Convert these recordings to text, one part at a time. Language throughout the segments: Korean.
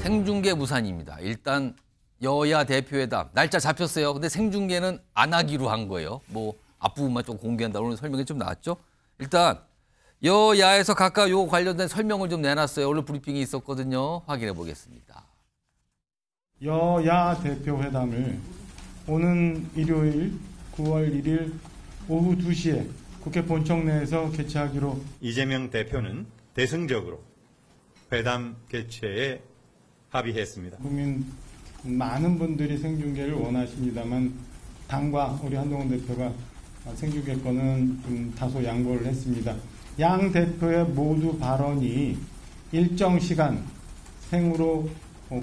생중계 무산입니다. 일단 여야 대표회담 날짜 잡혔어요. 근데 생중계는 안 하기로 한 거예요. 뭐 앞부분만 좀 공개한다고 오늘 설명이 좀 나왔죠. 일단 여야에서 각각 요 관련된 설명을 좀 내놨어요. 오늘 브리핑이 있었거든요. 확인해 보겠습니다. 여야 대표회담을 오는 일요일 9월 1일 오후 2시에 국회 본청 내에서 개최하기로. 이재명 대표는 대승적으로 회담 개최에 합의했습니다. 국민 많은 분들이 생중계를 원하십니다만 당과 우리 한동훈 대표가 생중계권은 좀 다소 양보를 했습니다. 양 대표의 모두 발언이 일정 시간 생으로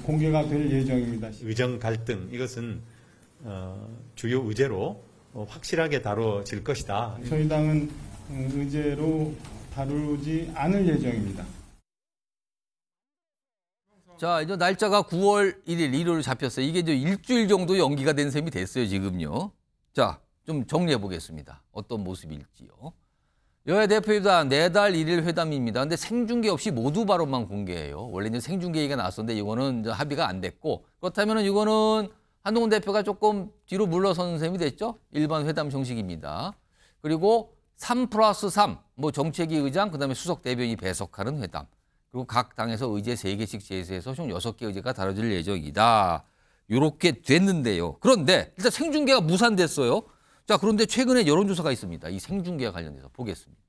공개가 될 예정입니다. 의정 갈등, 이것은 주요 의제로 확실하게 다뤄질 것이다. 저희 당은 의제로 다루지 않을 예정입니다. 자, 이제 날짜가 9월 1일 일요일 잡혔어요. 이게 이제 일주일 정도 연기가 된 셈이 됐어요, 지금요. 자, 좀 정리해 보겠습니다. 어떤 모습일지요. 여야 대표회담 4달 1일 회담입니다. 근데 생중계 없이 모두 발언만 공개해요. 원래 이제 생중계 얘기가 나왔었는데 이거는 이제 합의가 안 됐고, 그렇다면 이거는 한동훈 대표가 조금 뒤로 물러서는 셈이 됐죠. 일반 회담 형식입니다. 그리고 3+3, 뭐 정책위 의장, 그다음에 수석 대변인이 배석하는 회담. 그리고 각 당에서 의제 3개씩 제시해서 총 6개 의제가 다뤄질 예정이다. 이렇게 됐는데요. 그런데 일단 생중계가 무산됐어요. 자, 그런데 최근에 여론조사가 있습니다. 이 생중계와 관련해서 보겠습니다.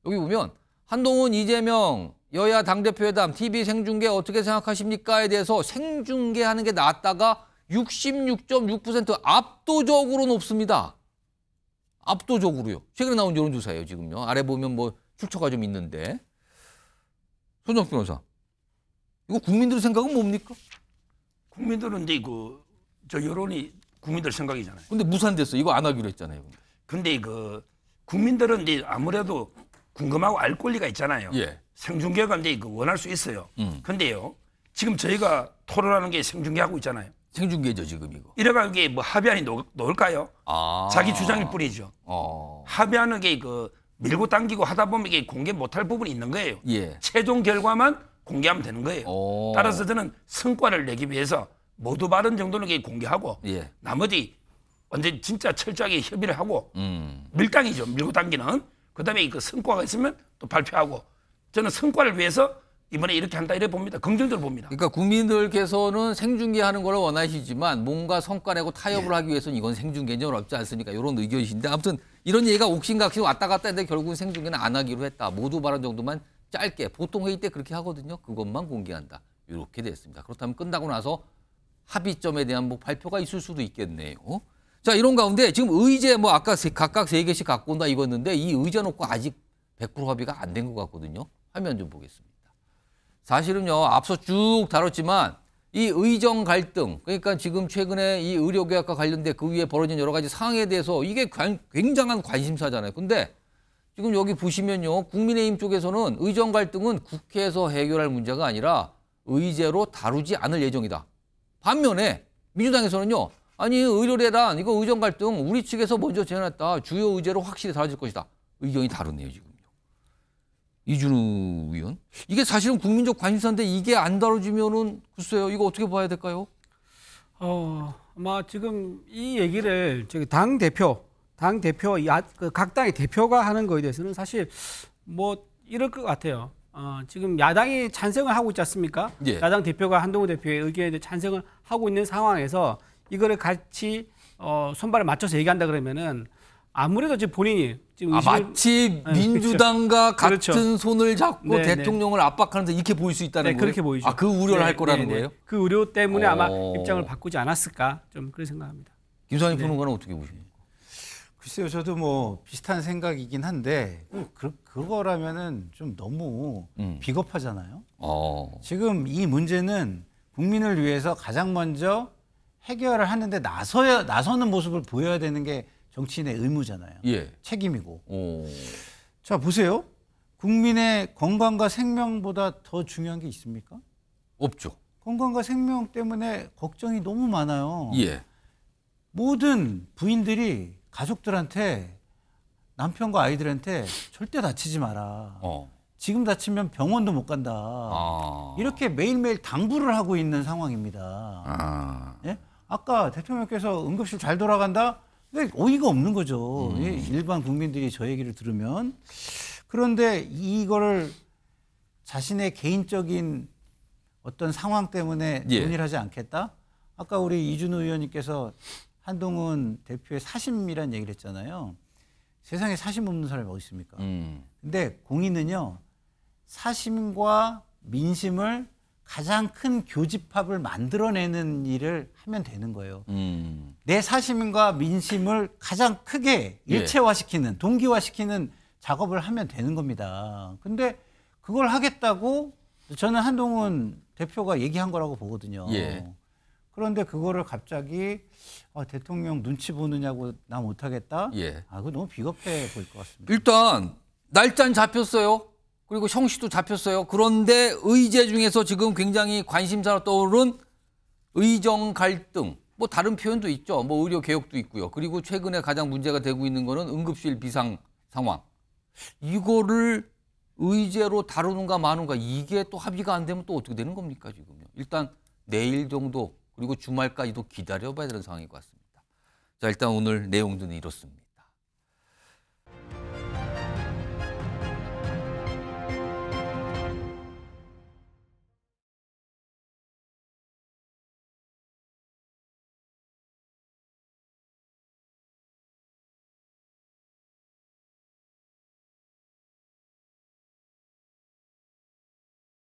여기 보면 한동훈, 이재명 여야 당대표회담 TV 생중계 어떻게 생각하십니까?에 대해서 생중계하는 게 낫다가 66.6% 압도적으로 높습니다. 압도적으로요. 최근에 나온 여론조사예요, 지금요. 아래 보면 뭐 출처가 좀 있는데. 손정수 변호사, 이거 국민들 생각은 뭡니까? 국민들은 이제 저 여론이 국민들 생각이잖아요. 근데 무산됐어. 이거 안 하기로 했잖아요. 근데 국민들은 이제 아무래도 궁금하고 알 권리가 있잖아요. 예. 생중계가 이제 원할 수 있어요. 근데요, 지금 저희가 토론하는 게 생중계하고 있잖아요. 생중계죠, 지금 이거. 이래가 이게 뭐 합의안이 나올까요? 자기 주장일 뿐이죠. 합의하는 게 밀고 당기고 하다 보면 이게 공개 못할 부분이 있는 거예요. 예. 최종 결과만 공개하면 되는 거예요. 따라서 저는 성과를 내기 위해서 모두 발언 정도는 이게 공개하고 예. 나머지 완전 진짜 철저하게 협의를 하고 밀당이죠. 밀고 당기는. 그다음에 성과가 있으면 또 발표하고. 저는 성과를 위해서 이번에 이렇게 한다 이래 봅니다. 긍정적으로 봅니다. 그러니까 국민들께서는 생중계하는 걸 원하시지만 뭔가 성과 내고 타협을 하기 위해서는 이건 생중계는 어렵지 않습니까? 이런 의견이신데 아무튼 이런 얘기가 옥신각신 왔다 갔다 했는데 결국은 생중계는 안 하기로 했다. 모두 발언 정도만 짧게 보통 회의 때 그렇게 하거든요. 그것만 공개한다. 이렇게 됐습니다. 그렇다면 끝나고 나서 합의점에 대한 뭐 발표가 있을 수도 있겠네요. 자, 이런 가운데 지금 의제 뭐 아까 각각 3개씩 갖고 온다 이거였는데 이 의제 놓고 아직 100% 합의가 안 된 것 같거든요. 화면 좀 보겠습니다. 사실은요, 앞서 쭉 다뤘지만 이 의정 갈등, 그러니까 지금 최근에 이 의료개혁과 관련된 그 위에 벌어진 여러 가지 상황에 대해서 이게 굉장한 관심사잖아요. 근데 지금 여기 보시면요, 국민의힘 쪽에서는 의정 갈등은 국회에서 해결할 문제가 아니라 의제로 다루지 않을 예정이다. 반면에 민주당에서는요, 아니 의료대란 이거 의정 갈등 우리 측에서 먼저 제안했다. 주요 의제로 확실히 다뤄질 것이다. 의견이 다르네요, 지금. 이준우 의원. 이게 사실은 국민적 관심사인데 이게 안 다뤄지면은 글쎄요, 이거 어떻게 봐야 될까요? 아마 지금 이 얘기를 저기 각 당의 대표가 하는 거에 대해서는 사실 뭐 이럴 것 같아요. 지금 야당이 찬성을 하고 있지 않습니까? 예. 야당 대표가 한동훈 대표의 의견에 대해 찬성을 하고 있는 상황에서 이거를 같이 손발을 맞춰서 얘기한다 그러면은 아무래도 지금 본인이 지금 마치 민주당과 그렇죠. 같은 손을 잡고 네, 대통령을 압박하는데 이렇게 보일 수 있다는 거예요? 그렇게 보이죠. 그 우려를 할 거라는 거예요? 그 우려 때문에 아마 입장을 바꾸지 않았을까 좀 그렇게 생각합니다. 김상희 평론가는 어떻게 보십니까? 글쎄요, 저도 뭐 비슷한 생각이긴 한데 그거라면은 좀 너무 비겁하잖아요. 지금 이 문제는 국민을 위해서 가장 먼저 해결을 하는데 나서는 모습을 보여야 되는 게 정치인의 의무잖아요. 예. 책임이고. 자, 보세요. 국민의 건강과 생명보다 더 중요한 게 있습니까? 없죠. 건강과 생명 때문에 걱정이 너무 많아요. 예. 모든 부인들이 가족들한테 남편과 아이들한테 절대 다치지 마라. 지금 다치면 병원도 못 간다. 이렇게 매일매일 당부를 하고 있는 상황입니다. 예? 아까 대통령께서 응급실 잘 돌아간다? 어이가 없는 거죠. 일반 국민들이 저 얘기를 들으면. 그런데 이거를 자신의 개인적인 어떤 상황 때문에 예. 논의를 하지 않겠다? 아까 우리 이준우 의원님께서 한동훈 대표의 사심이란 얘기를 했잖아요. 세상에 사심 없는 사람이 어디 있습니까? 근데 공인은요, 사심과 민심을 가장 큰 교집합을 만들어내는 일을 하면 되는 거예요. 내 사심과 민심을 가장 크게 일체화시키는, 동기화시키는 작업을 하면 되는 겁니다. 근데 그걸 하겠다고 저는 한동훈 대표가 얘기한 거라고 보거든요. 예. 그런데 그거를 갑자기 대통령 눈치 보느냐고 나 못하겠다? 예. 그거 너무 비겁해 보일 것 같습니다. 일단 날짜는 잡혔어요. 그리고 형식도 잡혔어요. 그런데 의제 중에서 지금 굉장히 관심사로 떠오른 의정 갈등, 뭐 다른 표현도 있죠. 뭐 의료 개혁도 있고요. 그리고 최근에 가장 문제가 되고 있는 거는 응급실 비상 상황. 이거를 의제로 다루는가 마는가, 이게 또 합의가 안 되면 또 어떻게 되는 겁니까 지금요. 일단 내일 정도 그리고 주말까지도 기다려봐야 되는 상황인 것 같습니다. 자, 일단 오늘 내용들은 이렇습니다.